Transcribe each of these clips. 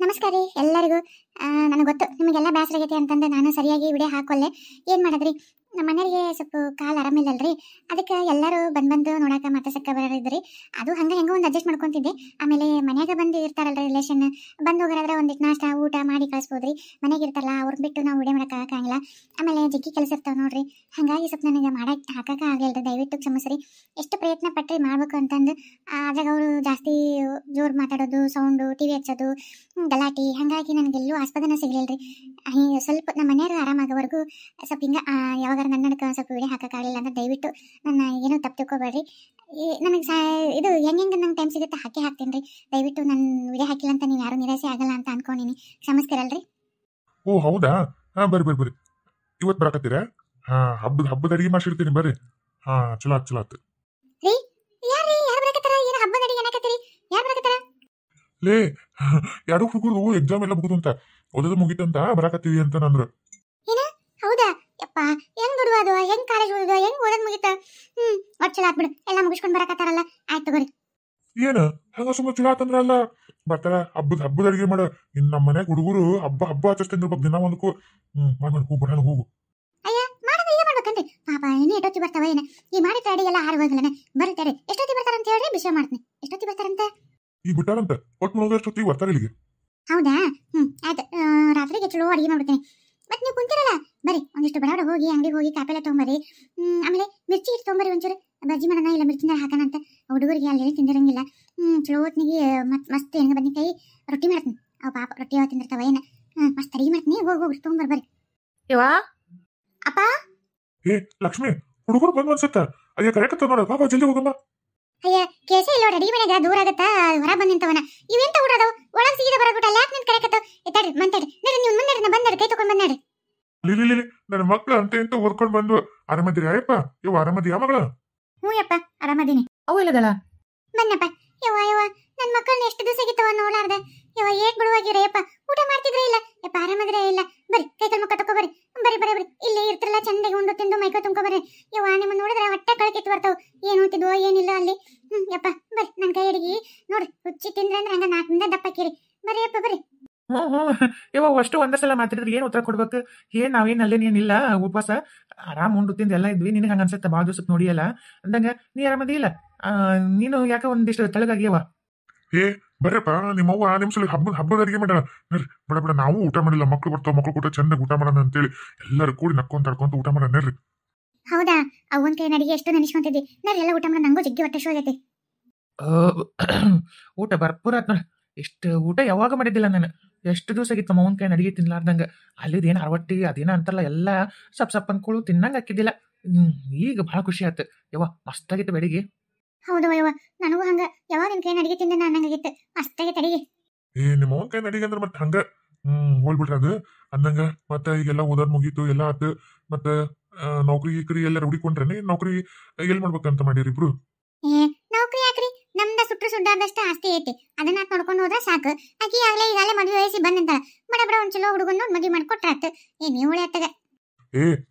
ನಮಸ್ಕಾರ ರೀ ಎಲ್ಲರಿಗೂ. ನನಗೆ ಗೊತ್ತು ನಿಮಗೆಲ್ಲ ಬೇಸರ ಆಗೈತಿ ಅಂತಂದು ನಾನು ಸರಿಯಾಗಿ ವಿಡಿಯೋ ಹಾಕೊಲ್ಲೆ. ಏನು ಮಾಡೋದ್ರಿ, ನಮ್ಮ ಮನೆಯವರಿಗೆ ಸ್ವಲ್ಪ ಕಾಲು ಆರಾಮಿಲ್ಲಲ್ರಿ, ಅದಕ್ಕೆ ಎಲ್ಲರೂ ಬಂದು ನೋಡಕ್ಕೆ ಮತ್ತೆ ಸಕ್ಕ ಬರೋರಿದ್ರಿ. ಅದು ಹಂಗೆ ಹೆಂಗೋ ಒಂದು ಅಡ್ಜಸ್ಟ್ ಮಾಡ್ಕೊತಿದ್ದೆ. ಆಮೇಲೆ ಮನ್ಯಾಗ ಬಂದು ಇರ್ತಾರಲ್ರಿ ರಿಲೇಷನ್, ಬಂದು ಹೋಗೋರಾದ್ರೆ ಒಂದಿಟ್ಟು ನಾಷ್ಟ ಊಟ ಮಾಡಿ ಕಳಿಸ್ಬೋದ್ರಿ. ಮನೆಗೆ ಇರ್ತಾರಲ್ಲ ಅವ್ರನ್ನ ಬಿಟ್ಟು ನಾವು ವಿಡಿಯೋ ಮಾಡೋಕ್ಕಾಗಂಗಿಲ್ಲ. ಆಮೇಲೆ ಜಗ್ಗಿ ಕೆಲಸ ಇರ್ತಾವೆ ನೋಡ್ರಿ, ಹಾಗಾಗಿ ಸ್ವಲ್ಪ ನನಗೆ ಮಾಡಕ್ಕೆ ಹಾಕಕ್ಕೆ ಆಗಲಿಲ್ಲ. ದಯವಿಟ್ಟು ಕ್ಷಮಿಸ್ರಿ. ಎಷ್ಟು ಪ್ರಯತ್ನ ಪಟ್ಟರೆ ಮಾಡ್ಬೇಕು ಅಂತಂದು ಆದಾಗ ಅವರು ಜಾಸ್ತಿ ಜೋರು ಮಾತಾಡೋದು, ಸೌಂಡು, ಟಿವಿ ಹಚ್ಚೋದು, ಗಲಾಟಿ, ಹಾಗಾಗಿ ನನಗೆಲ್ಲೂ ಆಸ್ಪದನ ಸಿಗಲಿಲ್ಲ ರೀ. ಸ್ವಲ್ಪ ನಮ್ಮ ಮನೆಯವರು ಆರಾಮಾಗೋವರೆಗೂ ಸ್ವಲ್ಪ ಹಿಂಗೆ ಯಾವಾಗ ನನ್ನ ನಡಕ ಸ್ವಲ್ಪ ವಿಡಿಯೋ ಹಾಕೋಕ್ಕಾಗಲಿಲ್ಲ ಅಂದ್ರೆ ದಯವಿಟ್ಟು ನನ್ನ ಏನೂ ತಪ್ಪು ತಿಳ್ಕೊಬೇಡ್ರಿ. ನನಗೆ ಇದು ಹೆಂಗೆ ನಂಗೆ ಟೈಮ್ ಸಿಗುತ್ತೆ ಹಾಕ್ತೀನಿ ರೀ. ದಯವಿಟ್ಟು ನನ್ನ ವಿಡಿಯೋ ಹಾಕಿಲ್ಲ ಅಂತ ನೀವು ಯಾರೂ ನಿರಾಸೆ ಆಗಲ್ಲ ಅಂತ ಅನ್ಕೊಂಡಿನಿ. ಕ್ಷಮಿಸ್ತೀರಲ್ರಿ? ಓ ಹೌದಾ, ಬರ್ರಿ ಇವತ್ತು ಬರಕತ್ತೀರಾ? ಹಬ್ಬದ ಅಡಿಗೆ ಮಾಡಿಸಿರ್ತೀನಿ ಬರ್ರಿ. ಚಲೋ ಆತು ರೀ. ಯಾರು ಬರಕತ್ತಾರ? ಏನು ಹಬ್ಬದ ಅಡಿಗೆ ಅನ್ನಕತ್ತೀರಿ? ಯಾರು ಬರಕತ್ತಾರ? ಲೇ, ಎರಡು ಹುಡುಗರು ಎಕ್ಸಾಮ್ ಎಲ್ಲ ಮುಗಿದು ಅಂತ ಓದೋದು ಮುಗಿತಂತ ಬರಕತ್ತೀವಿ ಅಂತ ನಂದ್ರು. ಏನ? ಹೌದಾ? ಯಪ್ಪ, ಹೆಂಗ್ ದುಡ್ದು ಹೆಂಗ್ ಕಾಲೇಜ್ ಓದೋದು ಹೆಂಗ್ ಓದೋದ್ ಮುಗಿತ? ಒಟ್ಟು ಚಲೋ ಆತ್ಬಿಡು, ಎಲ್ಲ ಮುಗಿಸ್ಕೊಂಡು ಬರಕತ್ತಾರಲ್ಲ. ಆಯ್ತು ತಗೋರಿ. ಏನ ಹಂಗ ಸುಮ್ಮನೆ ಚಲೋ ಆತಂದ್ರಲ್ಲ, ಬರ್ತಾರ ಹಬ್ಬದ ಅಡಿಗೆ ಮಾಡ. ಇನ್ ನಮ್ಮ ಮನ್ಯಾಗ ಹುಡುಗರು ಹಬ್ಬ ಆಚರಿಸ್ತೀನಿ ದಿನ ಒಂದಕ್ಕೂ. ಬರೋಣ ಹೋಗು. ಅಯ್ಯ, ಮಾಡೋದು ಈಗ ಮಾಡ್ಬೇಕನ್ರಿ ಪಾಪ. ಇನ್ನು ಎಷ್ಟೊತ್ತಿ ಬರ್ತಾವ ಏನ? ಈ ಮಾಡಿದ ಅಡಿಗೆ ಎಲ್ಲ ಹಾರು ಹೋಗಲ್ಲನೆ. ಬರ್ತಾರೆ, ಎಷ್ಟೊತ್ತಿ ಬರ್ತಾರಂತ ಹೇಳ್ರಿ, ಬಿಸಿ ಮಾಡ್ತೀನಿ. ಎಷ್ಟೊತ್ತಿ ಬರ್ತಾರಂತ? ಈಗ ಬಿಟ್ಟಾರಂತ ಒಟ್ಟು ಮುಳುಗಷ್ಟೊತ್ತಿಗೆ ಬರ್ತಾರೆ ಇಲ್ಲಿಗೆ. ಹೌದಾ? ಆಯ್ತು. ರಾತ್ರಿಗೆ ಚಲೋ ಅಡಿಗೆ ಮಾಡ್ಬಿಡ್ತೀನಿ. ಮತ್ತೆ ನೀವು ಕುಂತಿರಲ್ಲ, ಬರ್ರಿ ಒಂದಿಷ್ಟು ಬಡಾಡ ಹೋಗಿ ಅಂಗಡಿಗೆ ಹೋಗಿ ಕಾಪೆಲ್ಲ ತೊಗೊಂಬರ್ರಿ. ಆಮೇಲೆ ಮಿರ್ಚಿ ಇಟ್ಟು ತೊಗೊಂಬರ್ರಿ, ಒಂಚೂರು ಬಜ್ಜಿ ಮಾಡೋಣ, ಇಲ್ಲ ಮಿರ್ಚಿನ ಹಾಕೋಣ ಅಂತ ಹುಡುಗರಿಗೆ ಅಲ್ಲಿ ತಿಂದಿರಂಗಿಲ್ಲ. ಚಲೋ ಹೊತ್ನಿಗೆ ಮಸ್ತ್ ಹೆಂಗೆ ಬದ್ನಿಕಾಯಿ ರೊಟ್ಟಿ ಮಾಡ್ತೀನಿ. ಅವು ಪಾಪ ರೊಟ್ಟಿ ಯಾವ ತಿಂದಿರ್ತಾವ ಏನ. ಮಸ್ತ್ ಅಡಿಗೆ ಮಾಡ್ತೀನಿ. ಹೋಗಿ ತೊಗೊಂಬರ್ಬರ್ರಿ. ಯವಾ ಅಪ್ಪ. ಏ ಲಕ್ಷ್ಮಿ, ಹುಡುಗರು ಬಂದ್ ಅನ್ಸತ್ತ. ಅಯ್ಯ ಕರೆಕ್ಟ್ ನೋಡ, ಪಾಪ ಜಲ್ದಿ ಹೋಗಮ್ಮ. ಅಯ್ಯ ಕೇಸೆ ಇಲ್ಲ, ಅಡಿಗೆ ಮನೆಯಾಗ ದೂರ ಆಗತ್ತ, ಹೊರ ಬಂದ್ ನಿಂತವನ. ಇವೆಂತ ಊಟದವು ಒಳಗೆ ಸೀದಾ ಬರಬಿಟ್ಟಲ್ಲ. ಯಾಕೆ ನಿಂತ ಕರೆಕತ್ತ? ಎತ್ತಾಡ್ರಿ ಮಂತಾಡ್ರಿ, ನಡ್ರಿ ನೀವು ಮುಂದೆ ಬಂದಾಡ್ರಿ, ಕೈ ತಗೊಂಡ್ ಬಂದಾಡ್ರಿ. ಲಿಲಿ ನನ್ನ ಮಕ್ಳು ಅಂತ ಹೊರ್ಕೊಂಡ್ ಬಂದು ಆರಾಮದಿರಿ? ಅಯ್ಯಪ್ಪ ಇವ್ ಆರಾಮದಿಯಾ ಮಗಳ? ಹ್ಞೂ ಯಪ್ಪ, ಆರಾಮದೀನಿ. ಅವು ಇಲ್ಲದಲ್ಲ ಬನ್ನಪ್ಪ. ಯವ್ವ ನನ್ನ ಮಕ್ಕಳನ್ನ ಎಷ್ಟು ದಿವಸ ಆಗಿತ್ತವ ನೋಡಾರ್ದೆ. ಏಟ್ ಬಿಡುವಾಗಿರ ಯಪ್ಪ. ಊಟ ಮಾಡ್ತಿದ್ರೆ ಇಲ್ಲ ಯಪ್ಪ, ಆರಾಮದ್ರೆ ಇಲ್ಲ. ಬರ್ರಿ ಕೈಕಲ್ ಮುಖ ತಕೋಬರ್ರಿ. ಬರ್ರಿ ಇಲ್ಲೇ ಇರ್ತಿರಲ್ಲ, ಚಂದಾಗಿ ಉಂಡು ತಿಂದು ಮೈಕೋ ತುಂಬ್ಕೊಬರ್ರಿ. ನಿಮ್ಮ ನೋಡಿದ್ರೆ ಹೊಟ್ಟೆ ಕಳ್ಕಿತ್ತು ಬರ್ತಾವ. ಏನು ಉಂಟಿದ್ವೋ ಏನಿಲ್ಲ ಅಲ್ಲಿ. ಯಪ್ಪ ಬರ್ರಿ, ನನ್ನ ಕೈ ಅಡಿಗೆ ನೋಡ್ರಿ, ರುಚಿ ತಿಂದ್ರೆ ಅಂದ್ರೆ ಹಂಗ 4 ದಿನ ದಪ್ಪಾಕಿರಿ. ಬರ್ರಿ ಯಪ್ಪ ಬರ್ರಿ. ಇವಾಗ ಅಷ್ಟು ಒಂದೇ ಸಲ ಮಾತಾಡಿದ್ರೆ ಏನು ಉತ್ತರ ಕೊಡ್ಬೇಕು? ನಾವೇನು ಅಲ್ಲೇನೇನಿಲ್ಲ, ಉಪವಾಸ ಆರಾಮ್ ಉಂಡು ತಿಂದು ಎಲ್ಲ ಇದ್ವಿ. ನಿನಗೆ ಹಂಗ ಅನ್ಸುತ್ತೆ ಭಾಳ ದಿವಸಕ್ಕೆ ನೋಡಿಯಲ್ಲ ಅಂದಂಗ ನೀ ಆರಾಮದಿಲ್ಲ. ನೀನು ಯಾಕೆ ಒಂದಿಷ್ಟು ತಳಗಾಗ್ಯವ? ಬರ್ರಪ್ಪ, ನಿಮ್ಮವ್ವ ನಿಮ್ ಸಲ ಹಬ್ಬದ ಅಡಿಗೆ ಮಾಡ್ಯಾಳ. ಬರ್ರಿ ಬಡ ನಾವು ಊಟ ಮಾಡಿಲ್ಲ. ಮಕ್ಳು ಬರ್ತಾವ, ಮಕ್ಳು ಕೂಡ ಚಂದಾಗ ಊಟ ಮಾಡೋಣ ಅಂತೇಳಿ ಎಲ್ಲರೂ ಕೂಡಿ ನಕ್ಕೊಂತ ಊಟ ಮಾಡೋಣ. ನಡ್ರಿ. ಹೌದಾ? ಅವನ್ ಕೈ ಅಡಿಗೆ ಎಷ್ಟು ನೆನೆಸ್ಕೊಂತಿದ್ದಿ. ನಡ್ರಿ ಎಲ್ಲ ಊಟ ಮಾಡೋಣ. ನಂಗೂ ಜಗ್ಗಿ ಹೊಟ್ಟೆ ಶೋ ಆಗೈತಿ. ಊಟ ಬರ್ಪೂರ ಆತ್ ನೋಡಿ. ಎಷ್ಟು ಊಟ ಯಾವಾಗ ಮಾಡಿದ್ದಿಲ್ಲ ನಾನು. ಎಷ್ಟು ದಿವಸ ಆಗಿತ್ತು ನಮ್ಮ ಅವನ ಕೈ ಅಡಿಗೆ ತಿನ್ಲಾರ್ದಂಗ. ಅಲ್ಲಿದೇನು ಅರವಟ್ಟಿ ಅದೇನ ಅಂತಾರಲ್ಲ, ಎಲ್ಲ ಸಪ್ ಅನ್ಕೊಳ್ಳು ತಿನ್ನಂಗ ಹಾಕಿದ್ದಿಲ್ಲ. ಈಗ ಭಾಳ ಖುಷಿ ಆಯ್ತು. ಮಸ್ತಾಗಿತ್ತು ಬೆಳಿಗ್ಗೆ. ಹೌದು ಯವ್ವ, ನನಗೂ ಹಂಗ ಯಾವಾಗ ನಿನ್ ಕೈ ಅಡಿಗೆ ತಿಂದ ಅನ್ನಂಗಾಗಿತ್ತು. ಮಸ್ತಾಗಿತ್ತು ಅಡಿಗೆ. ನಿಮ್ಮ ಅವನ ಕೈ ಅಡಿಗೆ ಅಂದ್ರೆ ಮತ್ತೆ ಹಂಗ ಹೋಲ್ಬಿಟ್ರ ಅದು ಅಂದಂಗ. ಮತ್ತೆ ಈಗೆಲ್ಲ ಓದೋದ್ ಮುಗೀತು, ಎಲ್ಲ ಆತು. ಮತ್ತೆ ನೌಕರಿ ಎಲ್ಲಾರು ಹುಡಿಕೊಂಡ್ರೇನೆ? ನೌಕರಿ ಎಲ್ಲಿ ಮಾಡ್ಬೇಕಂತ ಮಾಡಿರಿ ಇಬ್ರು? ನೌಕರಿ ಯಾಕ್ರಿ? ನಮ್ದ ಸುಡ್ಡಾದಷ್ಟ ಆಸ್ತಿ ಐತಿ, ಅದನ್ನ ನೋಡ್ಕೊಂಡು ಹೋದ್ರ ಸಾಕು. ಆಕಿ ಈಗಾಗಲೇ ಮದುವೆ ವಯಸ್ಸಿ ಬಂದಂತಾಳ. ಬಡ ಒಂದ್ ಚಲೋ ಹುಡುಗನ್ ನೋಡಿ ಮದುವೆ ಮಾಡ್ಕೊಟ್ರಾತ. ನೀವು ಉಳಿಯತ್ತಗ.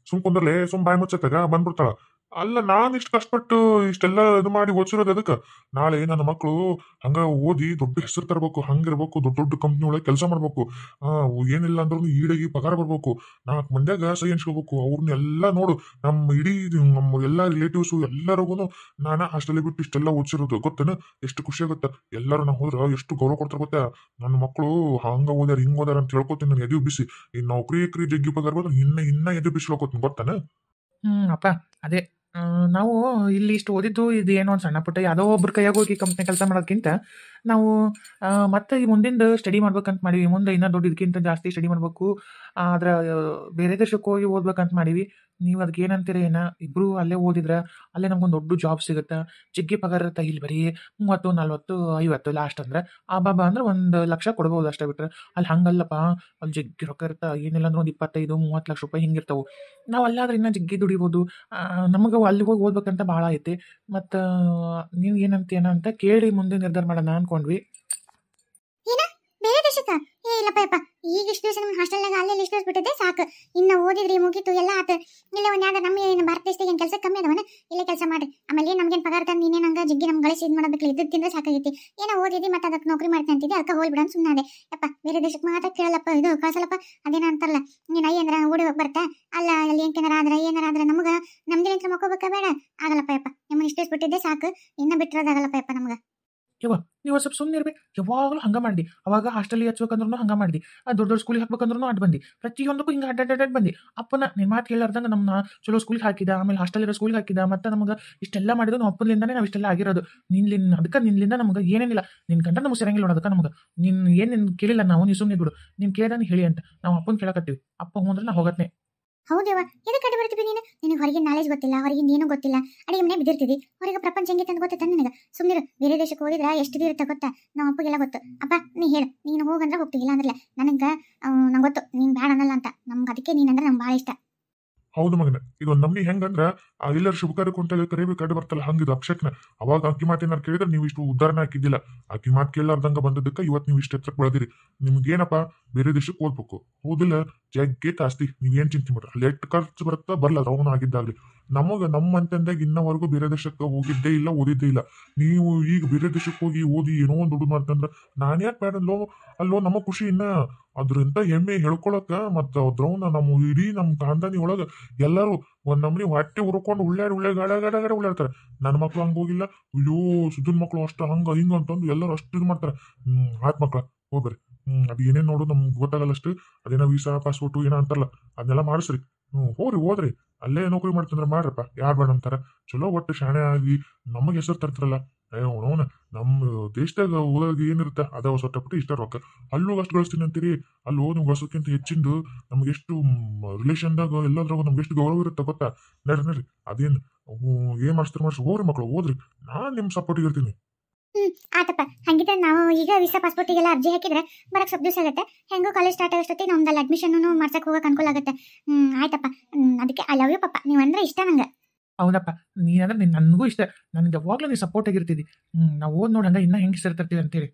ಸುಮ್ ಕುಂದ್ರಲೆ, ಸುಮ್ ಬಾಯಿ ಮುಚ್ಚತ್ತಾಗ ಬಂದ್ಬಿಡ್ತಾಳ. ಅಲ್ಲ, ನಾನ್ ಇಷ್ಟು ಕಷ್ಟಪಟ್ಟು ಇಷ್ಟೆಲ್ಲ ಇದು ಮಾಡಿ ಓದಿಸಿರೋದು ಅದಕ್ಕೆ. ನಾಳೆ ನನ್ನ ಮಕ್ಕಳು ಹಂಗ ಓದಿ ದೊಡ್ಡ ಹೆಸರು ತರಬೇಕು, ಹಂಗಿರ್ಬೇಕು, ದೊಡ್ಡ ಕಂಪ್ನಿ ಒಳಗೆ ಕೆಲಸ ಮಾಡ್ಬೇಕು. ಏನಿಲ್ಲ ಅಂದ್ರೂ ಈಡಾಗಿ ಪಗಾರ ಬರ್ಬೇಕು. 4 ಮಂದ್ಯಾಗ ಸೈ ಹಂಚ್ಕೋಬೇಕು. ಅವ್ರನ್ನೆಲ್ಲ ನೋಡು, ನಮ್ಮ ಎಲ್ಲಾ ರಿಲೇಟಿವ್ಸ್ ಎಲ್ಲರಿಗೂ ನಾನ ಹಾಸ್ಟೆಲ್ ಬಿಟ್ಟು ಇಷ್ಟೆಲ್ಲ ಓದಿಸಿರೋದು ಗೊತ್ತೇನು? ಎಷ್ಟು ಖುಷಿ ಆಗುತ್ತೆ. ಎಲ್ಲರೂ ನಾ ಹೋದ್ರ ಎಷ್ಟು ಗೌರವ ಕೊಡ್ತಾರ ಗೊತ್ತಾ? ನನ್ನ ಮಕ್ಕಳು ಹಂಗ ಓದ್ಯಾರ ಹಿಂಗ್ ಓದ್ಯಾರ ಅಂತ ಹೇಳ್ಕೊತೀನಿ. ನಾನು ಎದೆ ಬಿಸಿ ಈ ನೌಕರಿ ಜಗ್ಗಿ ಪಗಾರ ಬಂದ್ರೆ ಇನ್ನ ಎದೆ ಬಿಸಿ ಹೇಳ್ಕೊತೀನಿ ಗೊತ್ತಾನ? ಅಪ್ಪ ಅದೇ ನಾವು ಇಲ್ಲಿ ಇಷ್ಟು ಓದಿದ್ದು ಇದು ಏನೋ ಒಂದು ಸಣ್ಣ ಪುಟ್ಟ ಯಾವುದೋ ಒಬ್ರ ಕೈಯಾಗ ಹೋಗಿ ಕಂಪ್ನಿ ಕೆಲಸ ಮಾಡೋದಕ್ಕಿಂತ ನಾವು ಮತ್ತೆ ಈ ಮುಂದಿಂದ ಸ್ಟಡಿ ಮಾಡ್ಬೇಕಂತ ಮಾಡೀವಿ. ಮುಂದೆ ಇನ್ನೂ ದೊಡ್ಡ ಇದಕ್ಕಿಂತ ಜಾಸ್ತಿ ಸ್ಟಡಿ ಮಾಡಬೇಕು. ಆದ್ರೆ ಬೇರೆ ದೇಶಕ್ಕೆ ಹೋಗಿ ಓದ್ಬೇಕಂತ ಮಾಡೀವಿ. ನೀವು ಅದಕ್ಕೆ ಏನಂತೀರ? ಇಬ್ಬರು ಅಲ್ಲೇ ಓದಿದ್ರೆ ಅಲ್ಲೇ ನಮ್ಗೊಂದು ದೊಡ್ಡ ಜಾಬ್ ಸಿಗುತ್ತೆ, ಜಗ್ಗಿ ಪಗಾರ ಇರುತ್ತೆ. ಇಲ್ಲಿ ಬರೀ 30, 40, 50 ಲಾಸ್ಟ್ ಅಂದ್ರೆ ಬಾಬಾ ಅಂದ್ರೆ 1 ಲಕ್ಷ ಕೊಡ್ಬೋದು ಅಷ್ಟೇ. ಬಿಟ್ರೆ ಅಲ್ಲಿ ಹಂಗಲ್ಲಪ್ಪ, ಅಲ್ಲಿ ಜಗ್ಗಿ ರೊಕ್ಕ ಇರುತ್ತೆ. ಏನಿಲ್ಲ ಅಂದ್ರೆ ಒಂದು 25, 30 ಲಕ್ಷ ರೂಪಾಯಿ ಹಿಂಗಿರ್ತಾವೆ. ನಾವು ಅಲ್ಲಾದ್ರೆ ಇನ್ನೂ ಜಗ್ಗಿ ದುಡಿಬೋದು. ನಮಗೆ ಅಲ್ಲಿಗೆ ಹೋಗಿ ಓದ್ಬೇಕಂತ ಭಾಳ ಐತಿ. ಮತ್ತು ನೀವು ಏನಂತೀನ ಅಂತ ಕೇಳಿ ಮುಂದೆ ನಿರ್ಧಾರ ಮಾಡೋಣ ಅನ್ಕೊಂಡ್ವಿ. ಬೇರೆ ದೇಶಕ್ಕ? ಇಲ್ಲಪ್ಪ ಯಪ್ಪ, ಈಗ ಇಷ್ಟು ದಿವಸ ನಮ್ಮ ಹಾಸ್ಟೆಲ್ನಾಗ ಅಲ್ಲಿ ಇಷ್ಟು ಬಿಟ್ಟಿದ್ದೆ ಸಾಕು. ಇನ್ನು ಓದಿದ್ರಿ ಮುಗೀತು, ಎಲ್ಲ ಆತು. ಇಲ್ಲ ಒಂದು ಯಾವ್ದು ನಮ್ಮ ಭಾರತ ದೇಶದಾಗ ಏನು ಕೆಲಸ ಕಮ್ಮಿ ಅದಾವನ? ಇಲ್ಲೇ ಕೆಲಸ ಮಾಡ್ರಿ. ಆಮೇಲೆ ನಮ್ಗೇನು ಪಗಾರ ತಂದು ನೀನೇ ನಂಗೆ ಜಗ್ಗಿ ನಮ್ಗೆ ಗಳಿಸಿ ಇದು ಮಾಡೋದಕ್ಕೆ ಇದ್ದು ತಿಂದ್ರೆ ಸಾಕಾಗೈತಿ. ಏನೋ ಓದಿದ್ದಿ ಮತ್ತೆ ಅದಕ್ಕೆ ನೌಕರಿ ಮಾಡ್ತೀನಿ ಅಂತಿದ್ದೆ, ಅದಕ್ಕೆ ಹೋಗ್ಬಿಡೋಣ ಸುಮ್ಮನೆ. ಯಪ್ಪ ಬೇರೆ ದೇಶಕ್ಕೆ ಮಾತ್ರ ಕೇಳಲ್ಲಪ್ಪ ಇದು ಕಳ್ಸಲ್ಲಪ್ಪ ಅದೇನ ಅಂತಾರಲ್ಲ ನೀನ್ ಐ ಅಂದ್ರ ಓಡಿ ಹೋಗಿ ಬರ್ತಾ ಅಲ್ಲ ಅಲ್ಲಿ ಏನಾರ ಆದ್ರೆ ನಮಗ ನಮ್ದೇ ಅಂತ ಮಕ್ಕೋಬೇಕ ಬೇಡ ಆಗಲ್ಲಪ್ಪ ಯಪ್ಪ ನಿಮ್ಮನ್ನ ಇಷ್ಟೇ ಬಿಟ್ಟಿದ್ದೆ ಸಾಕು ಇನ್ನ ಬಿಟ್ಟಿರೋದಾಗಲ್ಲಪ್ಪ ಯಪ್ಪ ನಮ್ಗ ಯವ್ವ ನೀವು ಸ್ವಲ್ಪ ಸುಮ್ಮನೆ ಇರ್ಬೇಕು ಯಾವಾಗಲೂ ಹಂಗೆ ಮಾಡಿ ಅವಾಗ ಹಾಸ್ಟೆಲಿಗೆ ಹಚ್ಬೇಕಂದ್ರೂ ಹಂಗೆ ಮಾಡಿ ದೊಡ್ಡ ದೊಡ್ಡ ಸ್ಕೂಲಿಗೆ ಹಾಕ್ಬೇಕಂದ್ರೂ ಅಡ್ಡ ಬಂದು ಪ್ರತಿಯೊಂದಕ್ಕೂ ಹಿಂಗೆ ಅಡ್ಡಾಡ್ ಬಂದು ಅಪ್ಪನ ನಿನ್ನ ಮಾತು ಕೇಳಾರ್ದಂಗೆ ನಮ್ಮನ್ನ ಚಲೋ ಸ್ಕೂಲಿಗೆ ಹಾಕಿದ ಆಮೇಲೆ ಹಾಸ್ಟೆಲಿರೋ ಸ್ಕೂಲಿಗೆ ಹಾಕಿದ ಮತ್ತು ನಮ್ಗೆ ಇಷ್ಟೆಲ್ಲ ಮಾಡಿದ್ರು ನಾವು ಅಪ್ಪನಿಂದಾನೇ ನಾವು ಇಷ್ಟೆಲ್ಲ ಆಗಿರೋದು ಅದಕ್ಕೆ ನಿನ್ನಿಂದ ನಮ್ಗೆ ಏನೇನಿಲ್ಲ ನಿನ್ನ ಗಂಡ ನಮ್ಗೆ ಸರಿಯಂಗಿಲ್ಲ ಅದಕ್ಕೆ ನಮ್ಗೆ ನಿನ್ನ ಕೇಳಿಲ್ಲ ನಾವು ನೀವು ಸುಮ್ಮನೆ ಬಿಡು ನೀನು ಕೇಳ್ದಾನೆ ಹೇಳಿ ಅಂತ ನಾವು ಅಪ್ಪನ ಕೇಳಕತ್ತೀವಿ ಅಪ್ಪ ಹ್ಞೂ ಅಂದ್ರೆ ನಾವು ಹೋಗತ್ನೆ ಹೌದೇವ ಎದಕ್ಕೆ ಅಡ್ಡ ಬರ್ತೀವಿ ನೀನು ನಿನಗೆ ಹೊರಗಿನ ನಾಲೆಜ್ ಗೊತ್ತಿಲ್ಲ ಹೊರಗಿನ ಏನೂ ಗೊತ್ತಿಲ್ಲ ಅಡಿಗೆ ಮನೆ ಬಿದ್ದಿರ್ತೀವಿ ಹೊರಗೆ ಪ್ರಪಂಚ ಹೆಂಗೆ ಅಂತ ಗೊತ್ತ ನಿನಗೆ ಸುಮ್ಮನೆ ಬೇರೆ ದೇಶಕ್ಕೆ ಹೋಗಿದ್ರೆ ಎಷ್ಟು ಇರುತ್ತೆ ಗೊತ್ತಾ ನಮ್ಮ ಅಪ್ಪಗೆಲ್ಲ ಗೊತ್ತು ಅಪ್ಪ ನೀ ಹೇಳು ನೀನು ಹೋಗಂದ್ರೆ ಹೋಗ್ತೀಗಿಲ್ಲ ಅಂದ್ರಲ್ಲ ನಂಗೆ ಗೊತ್ತು ನೀನು ಬೇಡ ಅನ್ನಲ್ಲ ಅಂತ ನಮ್ಗೆ ಅದಕ್ಕೆ ನೀನಂದ್ರೆ ನಮ್ಗೆ ಭಾಳ ಇಷ್ಟ ಹೌದು ಮಗನ ಇದೊಂದು ನಮ್ನಿ ಹೆಂಗಂದ್ರ ಎಲ್ಲರೂ ಶುಭ ಕಾರ್ಯಕ್ಕೊಂಟಾಗ ಕರಿಬೇಕು ಅಡ್ಡ ಬರ್ತಲ್ಲ ಹಂಗಿದು ಅಕ್ಷಕ್ನ ಅವಾಗ ಅಕ್ಕಿ ಮಾತೇನಾರು ಕೇಳಿದ್ರೆ ನೀವು ಇಷ್ಟು ಉದ್ದಾರನ ಹಾಕಿದ್ದಿಲ್ಲ ಅಕ್ಕಿ ಮಾತು ಕೇಳಾರ್ದಂಗ ಬಂದದಕ್ಕೆ ಇವತ್ತು ನೀವು ಇಷ್ಟು ಎತ್ತರಕ್ಕೆ ಬೆಳೆದಿರಿ ನಿಮ್ಗೇನಪ್ಪ ಬೇರೆ ದೇಶಕ್ಕೆ ಓದ್ಬೇಕು ಹೋದಿಲ್ಲ ಜಗ್ಗೆ ಜಾಸ್ತಿ ನೀವೇನ್ ಚಿಂತೆ ಮಾಡ್ರಿ ಅಲ್ಲಿ ಎಷ್ಟು ಖರ್ಚು ಬರುತ್ತಾ ಬರಲ್ಲ ರೌನ ಆಗಿದ್ದಾಗ್ಲಿ ನಮ್ಮ ಅಂತಂದಾಗ ಇನ್ನವರೆಗೂ ಬೇರೆ ದೇಶಕ್ಕೆ ಹೋಗಿದ್ದೇ ಇಲ್ಲ ಓದಿದ್ದೇ ಇಲ್ಲ ನೀವು ಈಗ ಬೇರೆ ದೇಶಕ್ಕೆ ಹೋಗಿ ಓದಿ ಏನೋ ಒಂದು ದುಡ್ಡು ಮಾಡ್ತಂದ್ರ ನಾನು ಯಾಕೆ ಬೇಡಲ್ಲೋ ಅಲ್ಲೋ ನಮ್ಮ ಖುಷಿ ಇನ್ನ ಅದ್ರಿಂದ ಹೆಮ್ಮೆ ಹೇಳ್ಕೊಳಕ ಮತ್ತ ಅದ್ರವನ್ನ ನಮ್ಮ ಇಡೀ ನಮ್ಮ ಕಾಂದಾನಿ ಒಳಗ ಎಲ್ಲರೂ ಒಂದ್ ನಮ್ನಿ ಹೊಟ್ಟೆ ಹುರ್ಕೊಂಡು ಉಳ್ಳಾಡಿ ಗಡ ಉಳ್ಳಾಡ್ತಾರೆ ನನ್ನ ಮಕ್ಳು ಹಂಗ ಹೋಗಿಲ್ಲ ಅಯ್ಯೋ ಸುಧನ್ ಮಕ್ಳು ಅಷ್ಟ ಹಂಗ ಹಿಂಗ ಅಂತಂದು ಎಲ್ಲರೂ ಅಷ್ಟು ಇದು ಮಾಡ್ತಾರೆ ಆತ್ ಮಕ್ಳ ಹೋಗ್ರಿ ಅದ್ ಏನೇನ್ ನೋಡು ನಮ್ಗೆ ಗೊತ್ತಾಗಲ್ಲ ಅಷ್ಟು ಅದೇನೋ ವೀಸಾ ಪಾಸ್ಪೋರ್ಟ್ ಏನೋ ಅಂತಾರಲ್ಲ ಅದನ್ನೆಲ್ಲ ಮಾಡಿಸ್ರಿ ಹೋದ್ರಿ ಅಲ್ಲೇ ನೌಕರಿ ಮಾಡ್ತಂದ್ರೆ ಮಾಡ್ರಪ್ಪ ಯಾರು ಬೇಡ ಅಂತಾರ ಚಲೋ ಒಟ್ಟು ಶಾಣೆ ಆಗಿ ನಮಗೆ ಹೆಸರು ತರ್ತಾರಲ್ಲ ಅವನವನ ನಮ್ಮ ದೇಶದಾಗ ಹೋದಾಗ ಏನಿರುತ್ತೆ ಅದ ಸೊಟ್ಟಪಟ್ಟು ಇಷ್ಟ ರೊಕ್ಕ ಅಲ್ಲೂ ಅಷ್ಟು ಗಳಿಸ್ತೀನಿ ಅಂತೀರಿ ಅಲ್ಲಿ ಹೋಗಿ ನೀವು ಗಳಿಸೋಕ್ಕಿಂತ ಹೆಚ್ಚಿಂದು ನಮ್ಗೆ ಎಷ್ಟು ರಿಲೇಷನ್ದಾಗ ಎಲ್ಲದ್ರಾಗ ನಮ್ಗೆ ಎಷ್ಟು ಗೌರವ ಇರುತ್ತೆ ಗೊತ್ತಾ ನಡ್ರಿ ಅದೇನು ಏನ್ ಮಾಡ್ಸ್ರಿ ಹೋಗ್ರಿ ಮಕ್ಳು ಹೋದ್ರಿ ನಾನ್ ನಿಮ್ ಸಪೋರ್ಟಿಗೆ ಇರ್ತೀನಿ ಆತಪ್ಪ ಹಂಗಿದ್ರೆ ನಾವು ಈಗ ವೀಸಾ ಪಾಸ್ಪೋರ್ಟಿಗೆಲ್ಲ ಅರ್ಜಿ ಹಾಕಿದ್ರೆ ಬರಕ್ ಸ್ವಲ್ಪ ದಿವಸ ಆಗುತ್ತೆ ಹೆಂಗೋ ಕಾಲೇಜ್ ಸ್ಟಾರ್ಟ್ ಆಗೋಷ್ಟೊತ್ತಿ ನಮ್ದಲ್ಲಿ ಅಡ್ಮಿಷನ್ ಮಾಡ್ಸಕ್ ಹೋಗಕ್ ಅನುಕೂಲ ಆಗುತ್ತೆ ಆಯ್ತಪ್ಪ ಅದಕ್ಕೆ ಐ ಲವ್ ಯು ಪಪ್ಪ ನೀವಂದ್ರೆ ಇಷ್ಟ ನಂಗೆ ಹೌದಪ್ಪ ನೀನಂದ್ರೆ ನನಗೂ ಇಷ್ಟ ನನಗೆ ಯಾವಾಗಲೂ ನೀನು ಸಪೋರ್ಟ್ ಆಗಿರ್ತಿದ್ದಿ ನಾವು ಓದ್ ನೋಡಂಗ ಇನ್ನ ಹೆಂಗೆ ಸೇರ್ತಿರ್ತೀವಿ ಅಂತೇಳಿ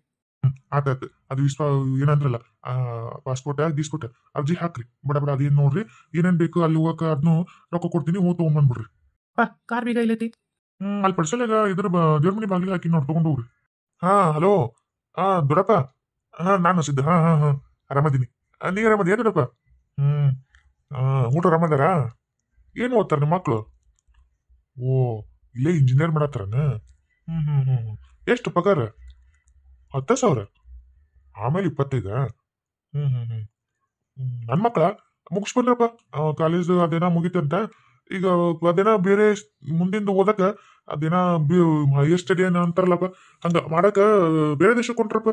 ಆತಾಯ್ತು ಅದು ಏನಂದ್ರಲ್ಲ ಪಾಸ್ಪೋರ್ಟ್ ಗೀಸ್ಪೋರ್ಟ್ ಅರ್ಜಿ ಹಾಕ್ರಿ ಬಡ ಅದೇನ್ ನೋಡ್ರಿ ಏನೇನ್ ಬೇಕು ಅಲ್ಲಿ ಹೋಗಕ ಅದನ್ನು ರೊಕ್ಕ ಕೊಡ್ತೀನಿ ಹೋಗಿ ತಗೊಂಡ್ಬಂದ್ಬಿಡ್ರಿ ಕಾರ್ ಬೀಗ ಇಲ್ಲೈತಿ ಅಲ್ಲಿ ಪಡ್ಸಲಾಗ ಇದ್ರ ದೇವ್ರ ಮನೆ ಬಾಗಿಲು ಹಾಕಿ ನೋಡಿ ತಗೊಂಡು ಹೋಗ್ರಿ ಹಲೋ ದೊಡ್ಡಪ್ಪ ನಾನು ಸಿದ್ಧ ಆರಾಮದೀನಿ ನೀ ಆರಾಮದಿ ದೊಡ್ಡಪ್ಪ ಊಟ ಆರಾಮದಾರ ಏನು ಓದ್ತಾರ ನಿಮ್ಮ ಮಕ್ಳು ಓ ಇಲ್ಲೇ ಇಂಜಿನಿಯರ್ ಮಾಡತ್ತಾರನ ಎಷ್ಟು ಪಗಾರ 10,000 ಆಮೇಲೆ 25 ನನ್ನ ಮಕ್ಳ ಮುಗಿಸ್ ಬಂದ್ರಪ್ಪ ಕಾಲೇಜ್ ಅದೇನ ಮುಗಿತಂತ ಈಗ ಅದೇನ ಬೇರೆ ಮುಂದಿಂದ ಓದಕ ಅದೇನ ಹೈಯರ್ ಸ್ಟಡಿ ಏನ ಅಂತಾರಲ್ಲಪ್ಪ ಹಂಗ ಮಾಡಕ ಬೇರೆ ದೇಶಕ್ಕೆ ಕೊಂಟ್ರಪ್ಪ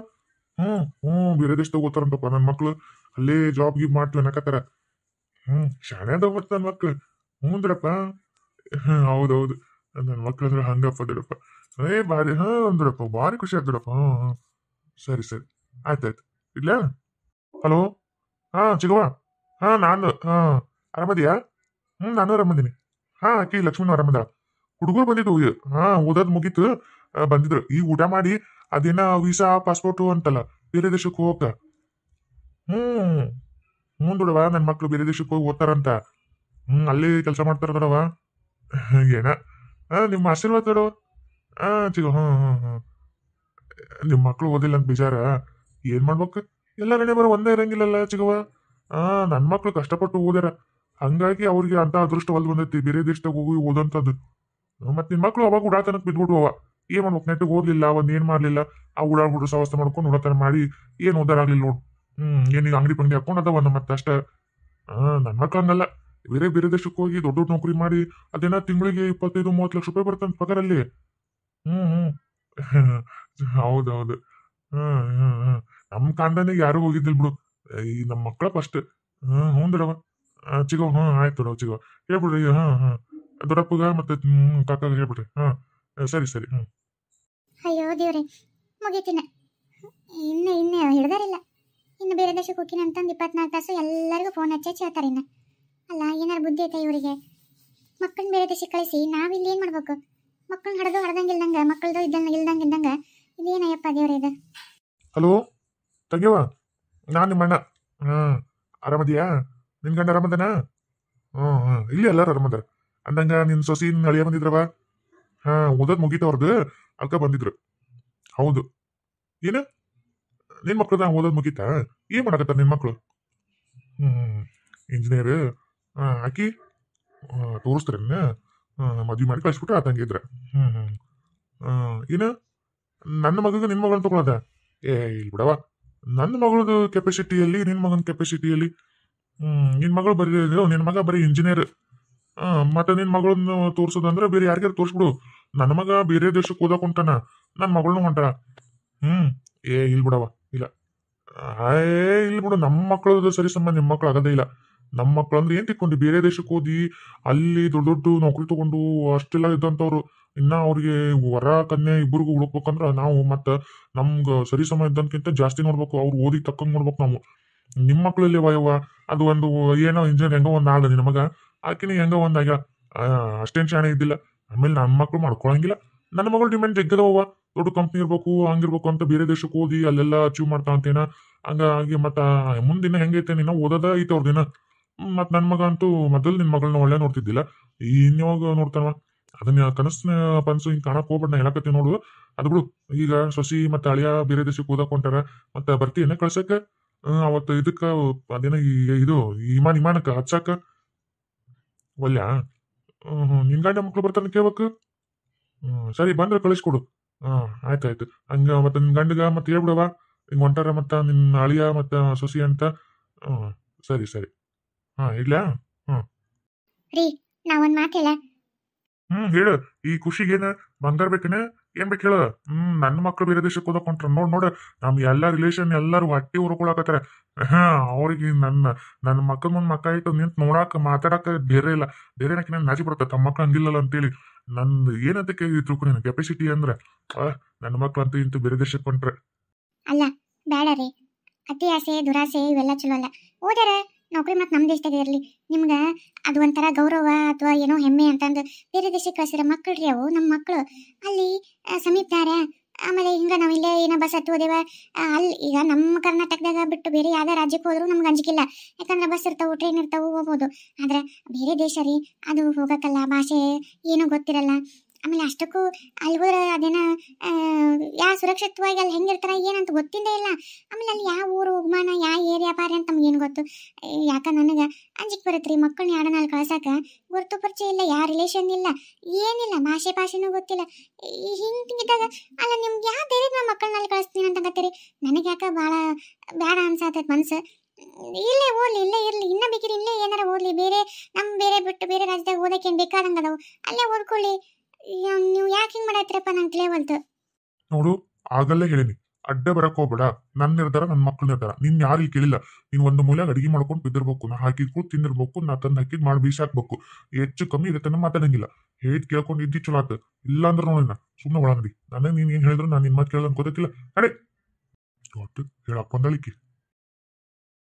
ಬೇರೆ ದೇಶದಾಗ ಓದ್ತಾರಂತಪ್ಪ ನನ್ನ ಮಕ್ಳು ಅಲ್ಲೇ ಜಾಬ್ ಗೀಬ್ ಮಾಡ್ತೀವಿ ಅನ್ನಕತ್ತಾರ ಶಾಣೆ ಅದಾವ ಮತ್ತ ನನ್ನ ಮಕ್ಳು ಹ್ಞೂಂದ್ರಪ್ಪ ಹೌದೌದು ನನ್ನ ಮಕ್ಳು ಅಂದ್ರೆ ಹಂಗಪ್ಪ ದೊಡ್ಡಪ್ಪ ಭಾರಿ ದೊಡ್ಡಪ್ಪ ಭಾರಿ ಖುಷಿ ಆಗ್ದೊಡಪ್ಪ ಸರಿ ಆಯ್ತಾಯ್ತು ಇಡ್ಲಾ ಹಲೋ ಚಿಗವ್ವ ನಾನು ಆರಾಮದಿಯಾ ನಾನು ಆರಾಮದೀನಿ ಆಕಿ ಲಕ್ಷ್ಮೀನು ಆರಾಮದ ಹುಡುಗರು ಬಂದಿದ್ದು ಓದೋದ್ ಮುಗೀತು ಬಂದಿದ್ರು ಈಗ ಊಟ ಮಾಡಿ ಅದೇನ ವೀಸಾ ಪಾಸ್ಪೋರ್ಟು ಅಂತಲ್ಲ ಬೇರೆ ದೇಶಕ್ಕೆ ಹೋಗಕ್ಕ ದೊಡವ ನನ್ನ ಮಕ್ಳು ಬೇರೆ ದೇಶಕ್ಕೆ ಹೋಗಿ ಓದ್ತಾರಂತ ಅಲ್ಲಿ ಕೆಲಸ ಮಾಡ್ತಾರ ದೊಡವ ಏನ ನಿಮ್ಮ ಆಶೀರ್ವಾದ ದೊಡವ ಚಿಗ ನಿಮ್ಮ ಮಕ್ಳು ಓದಿಲ್ಲ ಅಂತ ಬೇಜಾರ ಏನ್ ಮಾಡ್ಬೇಕು ಎಲ್ಲ ನೆನೆ ಬರೋ ಒಂದೇ ಇರಂಗಿಲ್ಲಲ್ಲ ಚಿಗವ ನನ್ನ ಮಕ್ಳು ಕಷ್ಟಪಟ್ಟು ಓದ್ಯಾರ ಹಂಗಾಗಿ ಅವ್ರಿಗೆ ಅಂತ ಅದೃಷ್ಟ ಒಲ್ದು ಬಂದೈತಿ ಬೇರೆ ದೇಶದಾಗ ಹೋಗಿ ಓದಂತದ್ದು ಮತ್ ನಿನ್ ಮಕ್ಳು ಅವಾಗ ಉಡಾತನಕ್ ಬಿದ್ಬಿಟ್ಟು ಅವ ಏನ್ ಮಾಡ್ಬೇಕು ನೆಟ್ಟಿಗೆ ಓದ್ಲಿಲ್ಲ ಒಂದ್ ಏನ್ ಮಾಡ್ಲಿಲ್ಲ ಆ ಉಡಾಡ್ಬಿಟ್ಟು ಸವಸ್ತ ಮಾಡ್ಕೊಂಡು ಉಡಾತನ ಮಾಡಿ ಏನ್ ಓದಾರಾಗ್ಲಿಲ್ಲ ನೋಡು ಏನೀಗ ಅಂಗಡಿ ಪಂಗಡಿ ಹಾಕೊಂಡ್ ಅದಾವ ಮತ್ತೆ ಅಷ್ಟ ನನ್ ಮಕ್ಳು ಹಂಗಲ್ಲ ಬೇರೆ ದೇಶಕ್ಕೆ ಹೋಗಿ ದೊಡ್ಡ ನೌಕರಿ ಮಾಡಿ ಅದೇನ ತಿಂಗಳಿಗೆ 25-30 ಲಕ್ಷ ರೂಪಾಯಿ ಬರ್ತಂತ ಪಗಾರಲ್ಲಿ ಹೌದೌದು ನಮ್ ಕಾಂದಾನಿಗೆ ಯಾರು ಹೋಗಿದ್ದಿಲ್ ಬಿಡು ಈ ನಮ್ ಮಕ್ಳ ಫಸ್ಟ್ ದೊಡವ ಚಿಗೋ ಆಯ್ತು ದೊಡವ ಚಿಗೋ ಹೇಳ್ಬಿಡ್ರಿ ದೊಡ್ಡಪ್ಪಗ ಮತ್ತೆ ಕಾಕಾಗ ಹೇಳ್ಬಿಡ್ರಿ ಸರಿ ಅಯ್ಯೋ ದೇವ್ರೆ ಮುಗೀತಿನ ಇನ್ನ ಹಿಡ್ದಾರಿಲ್ಲ ಇನ್ನು ಬೇರೆ ದೇಶಕ್ಕೆ ಹೋಗಿನ ಅಂತಂದು 24 ತಾಸು ಎಲ್ಲರಿಗೂ ಫೋನ್ ಹಚ್ಚಿ ಹೇಳ್ತಾರೆ ಇನ್ನ ಅಲ್ಲ ಏನಾರು ಬುದ್ಧಿ ಐತೆ ಇವರಿಗೆ ಮಕ್ಕಳನ್ನ ಬೇರೆ ದೇಶಕ್ಕೆ ಕಳಿಸಿ ನಾವಿಲ್ಲಿ ಏನ್ ಮಾಡ್ಬೇಕು ಮಕ್ಕಳನ್ನ ಹಡ್ದಂಗಿಲ್ದಂಗ ಮಕ್ಕಳದು ಇದ್ದಂಗ ಇದೇನಯ್ಯಪ್ಪ ದೇವ್ರೆ ಇದು ಹಲೋ ತಂಗ್ಯವ ನಾನ್ ನಿಮ್ಮ ಅಣ್ಣ ಆರಾಮದಿಯಾ ನಿನ್ ಗಂಡ ಆರಾಮದನ ಇಲ್ಲಿ ಎಲ್ಲಾರು ಆರಾಮದಾರ ಅಂದಂಗ ನಿನ್ ಸೊಸಿ ನಿನ್ ಅಳಿಯ ಬಂದಿದ್ರವ ಓದೋದ್ ಮುಗೀತವ್ರದ್ದು ಅಲ್ಕ ಬಂದಿದ್ರು ಹೌದು ಏನ ನಿನ್ ಮಕ್ಳದ ಓದೋದ್ ಮುಗೀತಾ? ಏನ್ ಮಾಡಕತ್ತಾರ ನಿನ್ ಮಕ್ಳು? ಇಂಜಿನಿಯರ್. ಆಕಿ ತೋರಿಸ್ತಾರೇನ? ಮದ್ವಿ ಮಾಡಿ ಕಳ್ಸ್ಬಿಟ್ರೆ ಆತಂಗಿದ್ರ. ಏನ ನನ್ನ ಮಗಗ ನಿನ್ ಮಗಳನ್ನ ತಗೊಳದ? ಇಲ್ಲಿ ಬಿಡವ, ನನ್ನ ಮಗಳದು ಕೆಪಾಸಿಟಿಯಲ್ಲಿ ನಿನ್ ಮಗನ ಕೆಪಾಸಿಟಿಯಲ್ಲಿ. ನಿನ್ ಮಗಳು ಬರೀ ನಿನ್ ಮಗ ಬರೀ ಇಂಜಿನಿಯರ್. ಮತ್ತೆ ನಿನ್ ಮಗಳನ್ನ ತೋರ್ಸೋದಂದ್ರೆ ಬೇರೆ ಯಾರಿಗಾರು ತೋರ್ಸ್ಬಿಡು. ನನ್ನ ಮಗ ಬೇರೆ ದೇಶಕ್ಕೆ ಓದಕ್ ಹೊಂಟಾನ, ನನ್ನ ಮಗಳನ್ನ ಹೊಂಟ. ಇಲ್ಲಿ ಬಿಡವ, ಇಲ್ಲ. ಇಲ್ಲಿ ಬಿಡು, ನಮ್ಮ ಮಕ್ಕಳದು ಸರಿ ಸಂಬಂಧ ನಿಮ್ಮ ಮಕ್ಳು ಆಗದೇ ಇಲ್ಲ. ನಮ್ಮ ಮಕ್ಳು ಅಂದ್ರೆ ಏನ್ ತಿಳ್ಕೊಂಡು ಬೇರೆ ದೇಶಕ್ಕೆ ಓದಿ ಅಲ್ಲಿ ದೊಡ್ಡ ದೊಡ್ಡ ನೌಕರಿ ತಗೊಂಡು ಅಷ್ಟೆಲ್ಲ ಇದ್ದಂಥವ್ರು. ಇನ್ನ ಅವ್ರಿಗೆ ವರ ಕನ್ಯೆ ಇಬ್ಬರಿಗೂ ಹುಡುಕ್ಬೇಕಂದ್ರ ನಾವು ಮತ್ತೆ ನಮ್ಗ ಸರಿ ಸಮ ಇದ್ದಂತಕ್ಕಿಂತ ಜಾಸ್ತಿ ನೋಡ್ಬೇಕು. ಅವ್ರು ಓದಿ ತಕ್ಕಂಗ್ ನೋಡ್ಬೇಕು ನಾವು. ನಿಮ್ಮ ಮಕ್ಳಲ್ಲಿ ವಯವ ಅದು ಒಂದು ಏನೋ ಇಂಜಿನಿಯರ್ ಹೆಂಗೋ ಒಂದ್ ಆಗ ನಿನ್ನ ಮಗ, ಆಕಿನ ಹೆಂಗೋ ಒಂದಾಗ ಅಷ್ಟೇನ್ ಶಾಣೆ ಇದ್ದಿಲ್ಲ. ಆಮೇಲೆ ನನ್ನ ಮಕ್ಳು ಮಾಡ್ಕೊಳಂಗಿಲ್ಲ. ನನ್ನ ಮಗಳು ಡಿಮ್ಯಾಂಡ್ ಜಗ್ಗದವ, ದೊಡ್ಡ ಕಂಪ್ನಿ ಇರ್ಬೇಕು ಹಂಗಿರ್ಬೇಕು ಅಂತ ಬೇರೆ ದೇಶಕ್ಕೆ ಓದಿ ಅಲ್ಲೆಲ್ಲ ಅಚೀವ್ ಮಾಡ್ತಾ ಅಂತೇನ. ಹಂಗಾಗಿ ಮತ್ತ ಮುಂದಿನ ಹೆಂಗೈತೆ ನೀನು ಓದೋದ ಐತೆ ಅವ್ರ ದಿನ. ಮತ್ ನನ್ ಮಗ ಅಂತೂ ಮೊದಲು ನಿನ್ ಮಗಳನ್ನ ಒಳ್ಳೆ ನೋಡ್ತಿದ್ದಿಲ್ಲ, ಇನ್ಯಾವಾಗ ನೋಡ್ತಾನವ? ಅದನ್ನ ಕನಸಿನ ಪನ್ಸು ಹಿಂಗ್ ಕಾಣಕ್ ಹೋಗ್ಬೇಡ. ನಾ ಹೇಳಕತ್ತಿ ನೋಡು, ಅದು ಬಿಡು. ಈಗ ಸೊಸಿ ಮತ್ತೆ ಅಳಿಯ ಬೇರೆ ದೇಶಕ್ಕೆ ಓದಕ್ ಹೊಂಟಾರ, ಮತ್ತೆ ಬರ್ತೀಯನ್ನ ಕಳ್ಸಕ್ಕ? ಅವತ್ತು ಇದಕ್ಕ ಅದೇನ ಇದು ವಿಮಾನಕ್ಕ ಹಚ್ಚಾಕ ಒಲ್ಯಾ? ನಿನ್ ಗಂಡ ಮಕ್ಳು ಬರ್ತಾನೆ ಕೇಳ್ಬೇಕು. ಸರಿ, ಬಂದ್ರೆ ಕಳಿಸ್ಕೊಡು. ಆಯ್ತಾಯ್ತು. ಹಂಗ ಮತ್ತೆ ನಿನ್ ಗಂಡಗ ಮತ್ತೆ ಹೇಳ್ಬಿಡವ ಹಿಂಗ್ ಹೊಂಟಾರ ಮತ್ತ ನಿನ್ನ ಅಳಿಯ ಮತ್ತ ಸೊಸಿ ಅಂತ. ಸರಿ ಸರಿ. ಇಡ್ಲಾ? ರೀ, ನಾವೊಂದ್ ಮಾತಿಲ್ಲ. ಹೇಳು. ಈ ಖುಷಿಗೇನ ಬಂಗಾರ ಬೇಕೇನ? ಏನ್ ಬೇಕು ಹೇಳ. ನನ್ನ ಮಕ್ಳು ಬೇರೆ ದೇಶಕ್ಕೆ ಓದಕ್ ಹೊಂಟ್ರ. ನೋಡ್ ನಮ್ ಎಲ್ಲಾ ರಿಲೇಷನ್ ಎಲ್ಲಾರು ಹೊಟ್ಟಿ ಹೊರ್ಕೊಳಕತ್ತಾರ. ಅವ್ರಿಗೆ ನನ್ನ ಮಕ್ಕಳ ಮುಂದ್ ಮಕ್ಕ ಇಟ್ಟು ನಿಂತ್ ನೋಡಾಕ ಮಾತಾಡಕ ಬೇರೆ ಇಲ್ಲ. ಬೇರೆ ನನ್ ನಾಚಿ ಬರುತ್ತೆ ತಮ್ಮ ಮಕ್ಳು ಹಂಗಿಲ್ಲಲ್ಲ ಅಂತೇಳಿ. ನಂದು ಏನಂತ ತಿಳ್ಕೊ ನೀನು ಕೆಪಾಸಿಟಿ ಅಂದ್ರ ನನ್ನ ಮಕ್ಳು ಅಂತೂ ಇಂತೂ ಬೇರೆ ದೇಶಕ್ಕೆ ಹೊಂಟ್ರೆ. ಅಲ್ಲ, ಬೇಡ ರೀ. ಅತಿ ಆಸೆ ದುರಾಸೆ ಇವೆಲ್ಲ ಚಲೋ ಅಲ್ಲ. ಓದ್ಯಾರ ನೌಕರಿ ಮತ್ತೆ ನಮ್ಮ ದೇಶದಾಗ ಇರಲಿ. ನಿಮ್ಗೆ ಅದು ಒಂಥರ ಗೌರವ ಅಥವಾ ಏನೋ ಹೆಮ್ಮೆ ಅಂತಂದು ಬೇರೆ ದೇಶಕ್ಕೆ ಕಳಿಸಿರೋ ಮಕ್ಕಳ್ರಿ ಅವು. ನಮ್ಮ ಮಕ್ಕಳು ಅಲ್ಲಿ ಸಮೀಪದಾರ. ಆಮೇಲೆ ಹಿಂಗೆ ನಾವು ಇಲ್ಲೇ ಏನೋ ಬಸ್ ಹತ್ತಿ ಹೋದೇವ ಅಲ್ಲಿ. ಈಗ ನಮ್ಮ ಕರ್ನಾಟಕದಾಗ ಬಿಟ್ಟು ಬೇರೆ ಯಾವ್ದೇ ರಾಜ್ಯಕ್ಕೆ ಹೋದ್ರೂ ನಮ್ಗೆ ಅಂಜಿಕಿಲ್ಲ. ಯಾಕಂದ್ರೆ ಬಸ್ ಇರ್ತಾವೆ, ಟ್ರೈನ್ ಇರ್ತಾವೆ, ಹೋಗ್ಬೋದು. ಆದ್ರೆ ಬೇರೆ ದೇಶ ರೀ, ಅದು ಹೋಗಕ್ಕಲ್ಲ, ಭಾಷೆ ಏನೂ ಗೊತ್ತಿರಲ್ಲ. ಆಮೇಲೆ ಅಷ್ಟಕ್ಕೂ ಅಲ್ಲಿ ಹೋದ್ರೆ ಅದೇನ ಯಾವ ಸುರಕ್ಷಿತವಾಗಿ ಅಲ್ಲಿ ಹೆಂಗಿರ್ತಾರ ಏನಂತ ಗೊತ್ತಿಂದೇ ಇಲ್ಲ. ಆಮೇಲೆ ಅಲ್ಲಿ ಯಾವ ಊರು ಉಗ್ಮಾನ ಯಾವ ಏರಿಯಾ ಪಾರಿ ಅಂತ ನಮ್ಗೆ ಏನು ಗೊತ್ತು? ಯಾಕ ನನಗೆ ಅಂಜಿಕೆ ಬರುತ್ತೆ ರೀ ಮಕ್ಕಳನ್ನ ಯಾಡನಲ್ಲಿ ಕಳ್ಸಾಕ. ಗುರ್ತು ಪರಿಚಯ ಇಲ್ಲ, ಯಾವ ರಿಲೇಷನ್ ಇಲ್ಲ, ಏನಿಲ್ಲ, ಭಾಷೆನೂ ಗೊತ್ತಿಲ್ಲ. ಹಿಂಗಿದ್ದಾಗ ಅಲ್ಲ ನಿಮ್ಗೆ ಯಾವ ಧೈರ್ಯ ನಮ್ಮ ಮಕ್ಕಳನ್ನಲ್ಲಿ ಕಳಿಸ್ತೀನಿ ಅಂತ ಗತ್ತೀರಿ? ನನಗೆ ಯಾಕೆ ಭಾಳ ಬೇಡ ಅನ್ಸತ್ತೈತೆ ಮನ್ಸು. ಇಲ್ಲೇ ಓದ್ಲಿ, ಇಲ್ಲೇ ಇರಲಿ, ಇನ್ನ ಬೇಕಿರಿ ಇಲ್ಲೇ ಏನಾರ ಓದ್ಲಿ. ಬೇರೆ ಬಿಟ್ಟು ಬೇರೆ ರಾಜ್ಯದಾಗ ಓದಕ್ಕೆ ಏನು ಬೇಕಾದಂಗೆ ಅದಾವು, ಅಲ್ಲೇ ಓದ್ಕೊಳ್ಳಿ. ನೀವು ಯಾಕೆ ಹಿಂಗೆ ಮಾಡತ್ತೀರಪ್ಪ? ನಂಗೆ ತಿಳಿಯವಲ್ತು. ನೋಡು, ಆಗಲ್ಲೇ ಹೇಳಿನಿ, ಅಡ್ಡ ಬರಕ್ ಹೋಗ್ಬೇಡ. ನನ್ನ ನಿರ್ಧಾರ ನನ್ನ ಮಕ್ಳು ನಿರ್ಧಾರ. ನಿನ್ ಯಾರು ಕೇಳಿಲ್ಲ. ನೀನ್ ಒಂದು ಮೂಲೆಯಾಗ ಅಡಿಗೆ ಮಾಡ್ಕೊಂಡು ಬಿದ್ದಿರ್ಬೇಕು, ನಾ ಹಾಕಿದ್ ತಿಂದಿರ್ಬೇಕು, ನಾ ತಂದು ಹಾಕಿದ್ ಮಾಡಿ ಬೀಸಾಕ್ಬೇಕು. ಹೆಚ್ಚು ಕಮ್ಮಿ ಇರುತ್ತೆ ಮಾತಾಡಂಗಿಲ್ಲ. ಹೇಳಿದ್ ಕೇಳ್ಕೊಂಡು ಇದ್ದಿ ಚಲೋ ಆತ. ಇಲ್ಲ ಅಂದ್ರೆ ನೋಡಿನ ಸುಮ್ಮನೆ ಒಳಂಗಡಿ. ನನಗೆ ನೀನ್ ಏನ್ ಹೇಳಿದ್ರು ನಾನು ನಿನ್ ಮಾತು ಕೇಳೋದ್ ಗೊತ್ತಿಲ್ಲ. ಅಡೆ ಹೇಳಕ್ ಬಂದಳಿಕೆ.